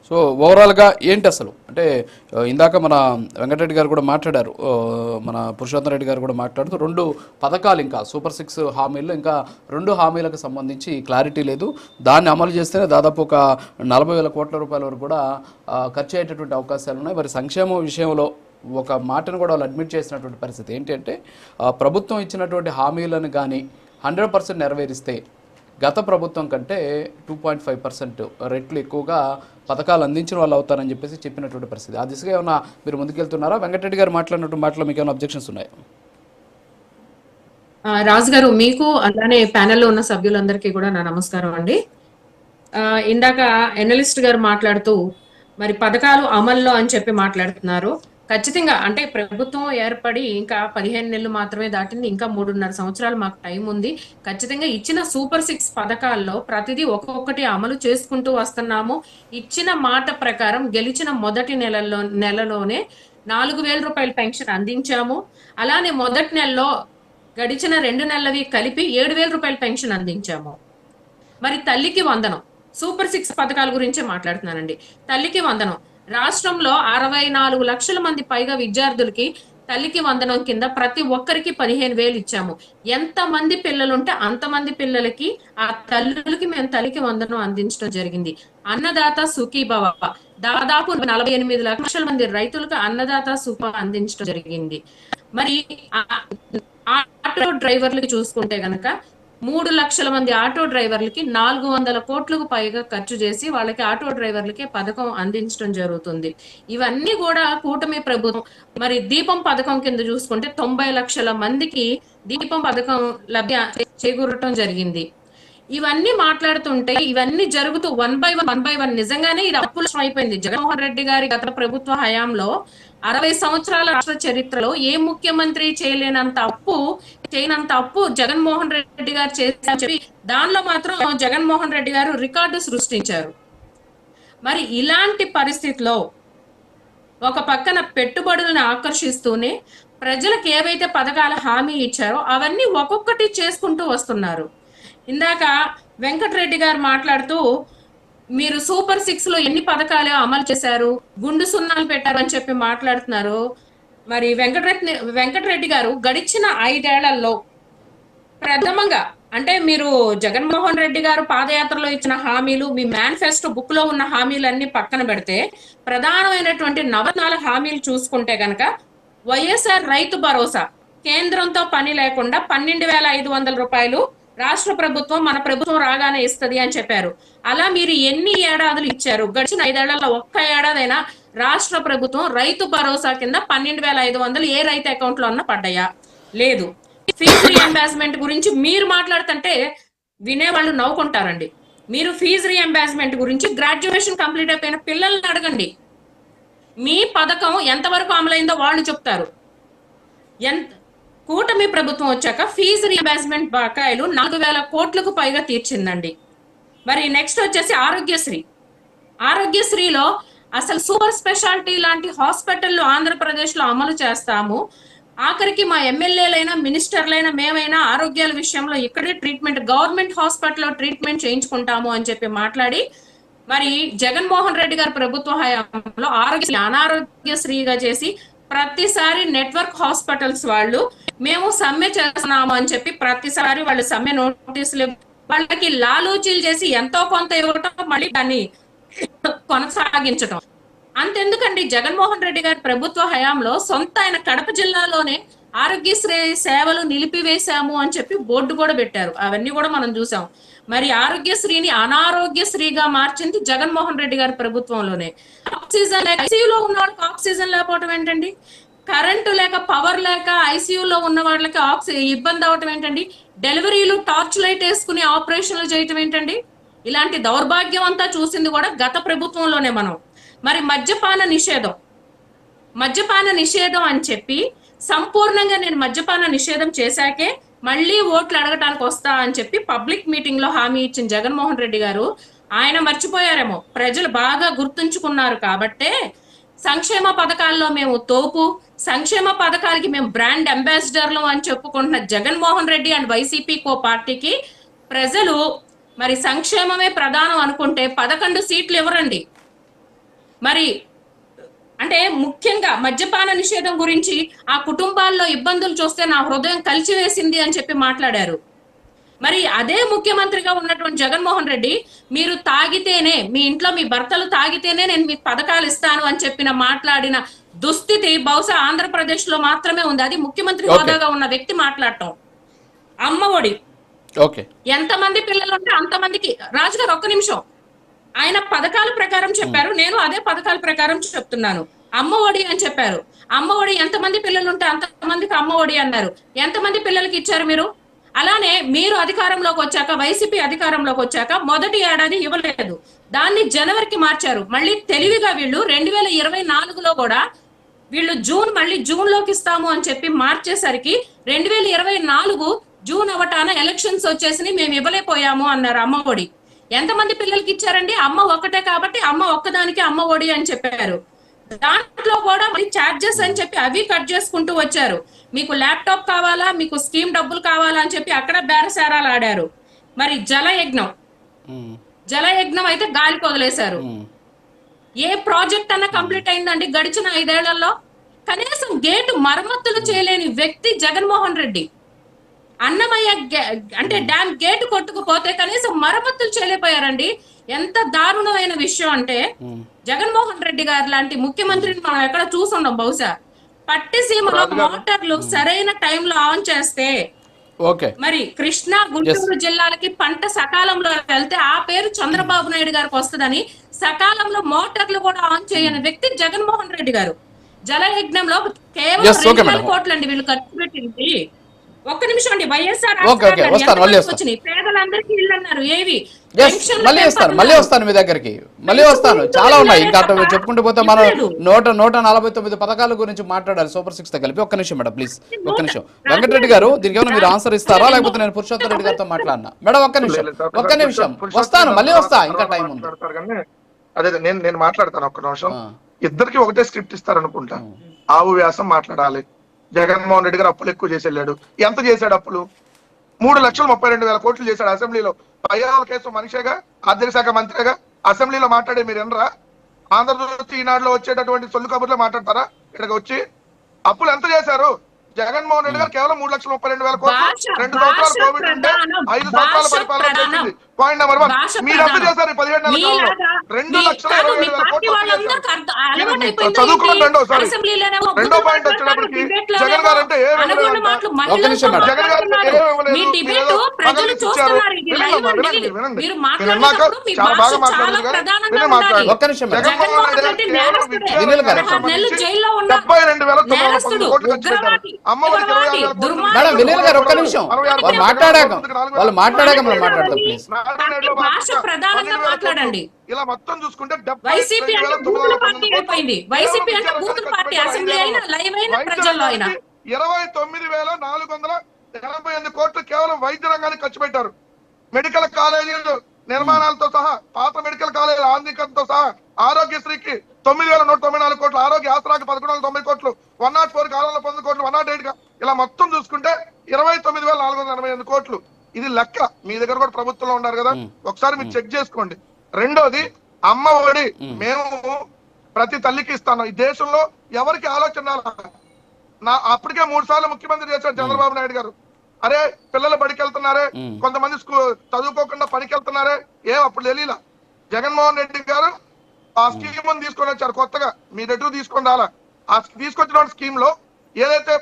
So ఓవరాల్గా ఏంటి అసలు అంటే ఇందాక మన వెంకటరెడ్డి గారు కూడా మాట్లాడారు, మన పురుషోత్తమ రెడ్డి గారు కూడా మాట్లాడుతూ 2 పథకాలు ఇంకా సూపర్ 6 హామీల్లో ఇంకా 2 హామీలకు సంబంధించి క్లారిటీ లేదు, దాన్ని అమలు చేస్తేనే దాదాపు ఒక 40,000 కోట్ల రూపాయల వరకు కూడా ఖర్చు అయ్యేటటువంటి అవకాశాలు ఉన్నాయి. మరి సంక్షేమం విషయంలో ఒక మాటను కూడా వాళ్ళు అడ్మిట్ చేసినటువంటి పరిస్థితి ఏంటంటే ప్రభుత్వం ఇచ్చినటువంటి హామీలను కానీ 100% నెరవేరిస్తే గత ప్రభుత్వం కంటే 2.5% రెట్లు ఎక్కువగా పథకాలు అందించిన వాళ్ళు అవుతారని చెప్పినటువంటి పరిస్థితి. ఆ దిశగా ఏమన్నా మీరు ముందుకెళ్తున్నారా? వెంకటరెడ్డి గారు మాట్లాడినటువంటి మాటలో మీకు ఏమైనా అబ్జెక్షన్స్ ఉన్నాయా? రాజు గారు, మీకు అలానే ప్యానెల్లో ఉన్న సభ్యులందరికీ కూడా నా నమస్కారం అండి. ఇందాక ఎనలిస్ట్ గారు మాట్లాడుతూ మరి పథకాలు అమల్లో అని చెప్పి మాట్లాడుతున్నారు. ఖచ్చితంగా అంటే ప్రభుత్వం ఏర్పడి ఇంకా 15 నెలలు మాత్రమే దాటింది, ఇంకా 3.5 సంవత్సరాలు మాకు టైం ఉంది. ఖచ్చితంగా ఇచ్చిన సూపర్ 6 పథకాల్లో ప్రతిదీ ఒక్కొక్కటి అమలు చేసుకుంటూ వస్తున్నాము. ఇచ్చిన మాట ప్రకారం గెలిచిన మొదటి నెలలోనే 4,000 రూపాయల పెన్షన్ అందించాము. అలానే మొదటి నెలలో గడిచిన 2 నెలలవి కలిపి 7,000 రూపాయల పెన్షన్ అందించాము. మరి తల్లికి వందనం, సూపర్ 6 పథకాల గురించే మాట్లాడుతున్నానండి. తల్లికి వందనం రాష్ట్రంలో 64 లక్షల మంది పైగా విద్యార్థులకి తల్లికి వందనం కింద ప్రతి ఒక్కరికి 15,000 ఇచ్చాము. ఎంత మంది పిల్లలుంటే అంతమంది పిల్లలకి ఆ తల్లులకి మేము తల్లికి వందనం అందించడం జరిగింది. అన్నదాత సుఖీభవ, దాదాపు 48 లక్షల మంది రైతులకు అన్నదాత సుఖ అందించడం జరిగింది. మరి ఆటో డ్రైవర్లకి చూసుకుంటే గనక 3 లక్షల మంది ఆటో డ్రైవర్లకి 400 కోట్లకు పైగా ఖర్చు చేసి వాళ్ళకి ఆటో డ్రైవర్లకి పథకం అందించడం జరుగుతుంది. ఇవన్నీ కూడా కూటమి ప్రభుత్వం. మరి దీపం పథకం కింద చూసుకుంటే 90 లక్షల మందికి దీపం పథకం లభ్య చేకూరటం జరిగింది. ఇవన్నీ మాట్లాడుతుంటే ఇవన్నీ జరుగుతూ 1 by 1 నిజంగానే ఇది అప్పుల అయిపోయింది. జగన్మోహన్ రెడ్డి గారి గత ప్రభుత్వ హయాంలో 60 సంవత్సరాల రాష్ట్ర చరిత్రలో ఏ ముఖ్యమంత్రి చేయనంత అప్పు జగన్మోహన్ రెడ్డి గారు చేశారని చెప్పి దానిలో మాత్రం జగన్మోహన్ రెడ్డి గారు రికార్డు సృష్టించారు. మరి ఇలాంటి పరిస్థితిలో ఒక పక్కన పెట్టుబడులను ఆకర్షిస్తూనే ప్రజలకు ఏవైతే పథకాల హామీ ఇచ్చారో అవన్నీ ఒక్కొక్కటి చేసుకుంటూ వస్తున్నారు. ఇందాక వెంకటరెడ్డి గారు మాట్లాడుతూ మీరు సూపర్ 6 లో ఎన్ని పథకాలు అమలు చేశారు, గుండు సున్నాలు పెట్టారు అని చెప్పి మాట్లాడుతున్నారు. మరి వెంకటరెడ్డి గారు గడిచిన 5 ఏళ్లలో ప్రథమంగా అంటే మీరు జగన్మోహన్ రెడ్డి గారు పాదయాత్రలో ఇచ్చిన హామీలు, మీ మేనిఫెస్టో బుక్ లో ఉన్న హామీలన్నీ పక్కన పెడితే ప్రధానమైనటువంటి నవరత్నాల హామీలు చూసుకుంటే గనక వైఎస్ఆర్ రైతు భరోసా కేంద్రంతో పని లేకుండా 12,500 రూపాయలు రాష్ట్ర ప్రభుత్వం మన ప్రభుత్వం రాగానే ఇస్తుంది అని చెప్పారు. అలా మీరు ఎన్ని ఏడాదులు ఇచ్చారు? గడిచిన 5 ఏళ్లలో ఒక్క ఏడాదైనా రాష్ట్ర ప్రభుత్వం రైతు భరోసా కింద 12,500 ఏ రైతు అకౌంట్ లో అన్నా పడ్డాయా? లేదు. ఫీజు రీఎంబర్స్మెంట్ గురించి మీరు మాట్లాడుతుంటే వినేవాళ్ళు నవ్వుకుంటారండి. మీరు ఫీజు రీఎంబర్స్మెంట్ గురించి గ్రాడ్యుయేషన్ కంప్లీట్ అయిపోయిన పిల్లల్ని అడగండి, మీ పథకం ఎంతవరకు అమలైందో వాళ్ళు చెప్తారు. కూటమి ప్రభుత్వం వచ్చాక ఫీజు రీఎంబర్స్మెంట్ బకాయిలు 4,000 కోట్లకు పైగా తీర్చిందండి. మరి నెక్స్ట్ వచ్చేసి ఆరోగ్యశ్రీలో అసలు సూపర్ స్పెషాలిటీ లాంటి హాస్పిటల్ ఆంధ్రప్రదేశ్ లో అమలు చేస్తాము. ఆఖరికి మా ఎమ్మెల్యేలైనా మినిస్టర్లైనా మేమైనా ఆరోగ్యాల విషయంలో ఇక్కడే ట్రీట్మెంట్ గవర్నమెంట్ హాస్పిటల్లో ట్రీట్మెంట్ చేయించుకుంటాము అని చెప్పి మాట్లాడి మరి జగన్మోహన్ రెడ్డి గారి ప్రభుత్వ హయాంలో అనారోగ్యశ్రీగా చేసి ప్రతిసారి నెట్వర్క్ హాస్పిటల్స్ వాళ్ళు మేము సమ్మె చేస్తున్నాము అని చెప్పి ప్రతిసారి వాళ్ళు సమ్మె నోటీసులు వాళ్ళకి లాలూచీలు చేసి ఎంతో కొంత ఇవ్వటం, మళ్ళీ దాన్ని కొనసాగించటం. అంతెందుకండి, జగన్మోహన్ రెడ్డి గారి ప్రభుత్వ హయాంలో సొంత ఆయన కడప జిల్లాలోనే ఆరోగ్యశ్రీ సేవలు నిలిపివేశాము అని చెప్పి బోర్డు కూడా పెట్టారు. అవన్నీ కూడా మనం చూసాం. మరి ఆరోగ్యశ్రీని అనారోగ్యశ్రీగా మార్చింది జగన్మోహన్ రెడ్డి గారి ప్రభుత్వంలోనే. ఆక్సిజన్ ఐసీయూలో ఉన్న వాళ్ళకి ఆక్సిజన్ లేకపోవటం ఏంటండి? కరెంటు లేక పవర్ లేక ఐసీయూలో ఉన్న వాళ్ళకి ఇబ్బంది అవటం ఏంటండి? డెలివరీలు టార్చ్ లైట్ వేసుకుని ఆపరేషన్లు చేయటం ఏంటండి? ఇలాంటి దౌర్భాగ్యం అంతా చూసింది కూడా గత ప్రభుత్వంలోనే మనం. మరి మద్యపాన నిషేధం అని చెప్పి సంపూర్ణంగా నేను మద్యపాన నిషేధం చేశాకే మళ్ళీ ఓట్లు అడగటానికి వస్తా అని చెప్పి పబ్లిక్ మీటింగ్ లో హామీ ఇచ్చిన జగన్మోహన్ రెడ్డి గారు ఆయన మర్చిపోయారేమో, ప్రజలు బాగా గుర్తుంచుకున్నారు కాబట్టే సంక్షేమ పథకాల్లో మేము సంక్షేమ పథకాలకి మేము బ్రాండ్ అంబాసిడర్లు అని చెప్పుకుంటున్న జగన్మోహన్ రెడ్డి అండ్ వైసీపీ పార్టీకి ప్రజలు మరి సంక్షేమమే ప్రధానం అనుకుంటే 11 సీట్లు ఇవ్వరండి. మరి అంటే ముఖ్యంగా మద్యపాన నిషేధం గురించి ఆ కుటుంబాల్లో ఇబ్బందులు చూస్తే నా హృదయం కలిచివేసింది అని చెప్పి మాట్లాడారు. మరి అదే ముఖ్యమంత్రిగా ఉన్నటువంటి జగన్మోహన్ రెడ్డి మీరు తాగితేనే, మీ ఇంట్లో మీ భర్తలు తాగితేనే నేను మీకు పథకాలు ఇస్తాను అని చెప్పిన మాట్లాడిన దుస్థితి బహుశా ఆంధ్రప్రదేశ్ లో మాత్రమే ఉంది. అది ముఖ్యమంత్రి హోదాగా ఉన్న వ్యక్తి మాట్లాడటం. అమ్మ ఒడి ఎంతమంది పిల్లలు ఉంటే అంతమందికి. రాజుగారు ఒక్క నిమిషం, ఆయన పథకాల ప్రకారం చెప్పారు, నేను అదే పథకాల ప్రకారం చెప్తున్నాను. అమ్మ ఒడి అని చెప్పారు. అమ్మ ఒడి ఎంతమంది పిల్లలు ఉంటే అంతమందికి అమ్మ ఒడి అన్నారు. ఎంతమంది పిల్లలకి ఇచ్చారు మీరు? అలానే మీరు అధికారంలోకి వచ్చాక, వైసీపీ అధికారంలోకి వచ్చాక మొదటి ఏడాది ఇవ్వలేదు, దాన్ని జనవరికి మార్చారు. మళ్ళీ తెలివిగా వీళ్ళు 2024లో కూడా వీళ్ళు మళ్ళీ జూన్ లోకి ఇస్తాము అని చెప్పి మార్చేసరికి 2024 జూన్ అవటాన ఎలక్షన్స్ వచ్చేసి మేము ఇవ్వలేకపోయాము అన్నారు అమ్మ ఒడి. ఎంతమంది పిల్లలకి ఇచ్చారండి? అమ్మ ఒక్కటే కాబట్టి అమ్మ ఒక్కదానికి అమ్మ ఒడి అని చెప్పారు. దాంట్లో కూడా మరి ఛార్జెస్ అని చెప్పి అవి కట్ చేసుకుంటూ వచ్చారు. మీకు ల్యాప్టాప్ కావాలా, మీకు స్కీమ్ డబ్బులు కావాలా అని చెప్పి అక్కడ బేరసారాలు ఆడారు. మరి జలయజ్ఞం అయితే గాలికి వదిలేశారు. ఏ ప్రాజెక్ట్ అన్నా కంప్లీట్ అయిందండి గడిచిన 5 ఏళ్లలో? కనీసం గేటు మరమ్మతులు చేయలేని వ్యక్తి జగన్మోహన్ రెడ్డి. అన్నమయ్య అంటే డ్యామ్ గేటు కొట్టుకుపోతే కనీసం మరమ్మతులు చేయలేకపోయారండి. ఎంత దారుణమైన విషయం అంటే, జగన్మోహన్ రెడ్డి గారు లాంటి ముఖ్యమంత్రిని మనం ఎక్కడ చూసుండం. బహుశా పట్టిసీమలో మోటార్లు సరైన టైంలో ఆన్ చేస్తే మరి కృష్ణా గుంటూరు జిల్లాలకి పంట సకాలంలో వెళ్తే ఆ పేరు చంద్రబాబు నాయుడు గారికి వస్తుందని సకాలంలో మోటార్లు కూడా ఆన్ చేయని వ్యక్తి జగన్మోహన్ రెడ్డి గారు. జలయజ్ఞంలో కేవలం 2,000 కోట్లండి వీళ్ళు ఖర్చు పెట్టింది. ఒక్క నిమిషం అండి. వైఎస్ఆర్ వచ్చినాయి, పేదలందరికీ ఇల్లు అన్నారు. ఏవి మళ్ళీ వస్తాను మీ దగ్గరికి, మళ్ళీ వస్తాను. చాలా ఉన్నాయి ఇంకా చెప్పుకుంటూ పోతే మనం 149 పథకాల గురించి మాట్లాడాలి సూపర్ 6 తో కలిపి. ఒక్క నిమిషం మేడం ప్లీజ్, ఒక్క నిమిషం. వెంకటరెడ్డి గారు దీనికి ఏమైనా మీరు ఆన్సర్ ఇస్తారా, లేకపోతే నేను పురుషోత్తమ రెడ్డి గారితో మాట్లాడినా? మేడం ఒక్క నిమిషం వస్తాను, మళ్ళీ వస్తా, ఇంకా టైం ఉంది. అదే నేను మాట్లాడతాను ఒక్క నిమిషం. ఇద్దరికి ఒకటే స్క్రిప్ట్ ఇస్తారనుకుంటా. ఆవు వ్యాసం మాట్లాడాలి. జగన్మోహన్ రెడ్డి గారు అప్పులు ఎక్కువ చేసి వెళ్ళాడు. ఎంత చేశాడు అప్పులు? 3,32,000 కోట్లు చేశాడు. అసెంబ్లీలో 15 కేసు మనిషిగా, ఆర్థిక శాఖ మంత్రిగా అసెంబ్లీలో మాట్లాడే మీరు ఎనరా? ఆంధ్రప్రదేశ్ ఈనాడులో వచ్చేటటువంటి సొల్లు కబుర్లో మాట్లాడతారా? ఇక్కడికి వచ్చి అప్పులు ఎంత చేశారు? జగన్మోహన్ రెడ్డి గారు కేవలం 3,32,000 కోట్లు 2 సంవత్సరాలు కోవిడ్ ఉంటే 5 సంవత్సరాల పరిపాలన చేసింది. పాయింట్ నెంబర్ 1, మీరు ఎంత చేశారు 17 నెలల కాలంలో? 2,27,000 కోట్లు చదువుకున్నాం. రెండో పాయింట్ వచ్చేటప్పటికి జగన్ గారు అంటే ఏ జగన్ గారు చాలా బాగా మాట్లాడారు. జగన్మోహన్ రెడ్డి 72,911 కోట్లు ఖర్చు పెట్టారు. అమ్మఒడికి 20,000 ఒక్క నిమిషం వాళ్ళు మాట్లాడాక మనం మాట్లాడతాం ప్లీజ్. భాష ప్రధానంగా మాట్లాడండి. ఇలా మొత్తం చూసుకుంటే వైసీపీ అంటే బూతుల పార్టీ అయిపోయింది. వైసీపీ అంటే బూతుల పార్టీ. అసెంబ్లీ అయినా లైవ్ అయినా ప్రజల్లో అయినా 29,488 కోట్లు కేవలం వైద్య రంగానికి ఖర్చు పెట్టారు. మెడికల్ కాలేజీలు నిర్మాణాలతో సహా, పాత మెడికల్ కాలేజీల ఆధునికతతో సహా, ఆరోగ్యశ్రీకి 9,194 కోట్లు, ఆరోగ్య ఆసరాకి 11,90 కోట్లు, 104 కాలంలో 11 కోట్లు, 108 ఇలా మొత్తం చూసుకుంటే 29,488 కోట్లు. ఇది లెక్క. మీ దగ్గర కూడా ప్రభుత్వంలో ఉన్నారు కదా, ఒకసారి మీరు చెక్ చేసుకోండి. రెండోది అమ్మ ఒడి మేము ప్రతి తల్లికి ఇస్తాను. ఈ దేశంలో ఎవరికి ఆలోచన అప్పటికే 3 సార్లు ముఖ్యమంత్రి చేశారు చంద్రబాబు నాయుడు గారు. అరే పిల్లలు బడికి వెళ్తున్నారే, కొంతమంది చదువుకోకుండా పనికి వెళ్తున్నారే, అప్పుడు తెలియలా. జగన్మోహన్ రెడ్డి గారు ఆ స్కీమ్ తీసుకొని వచ్చారు కొత్తగా. మీరు ఎటు తీసుకొని రాలా. ఆ తీసుకొచ్చిన స్కీమ్ లో ఏదైతే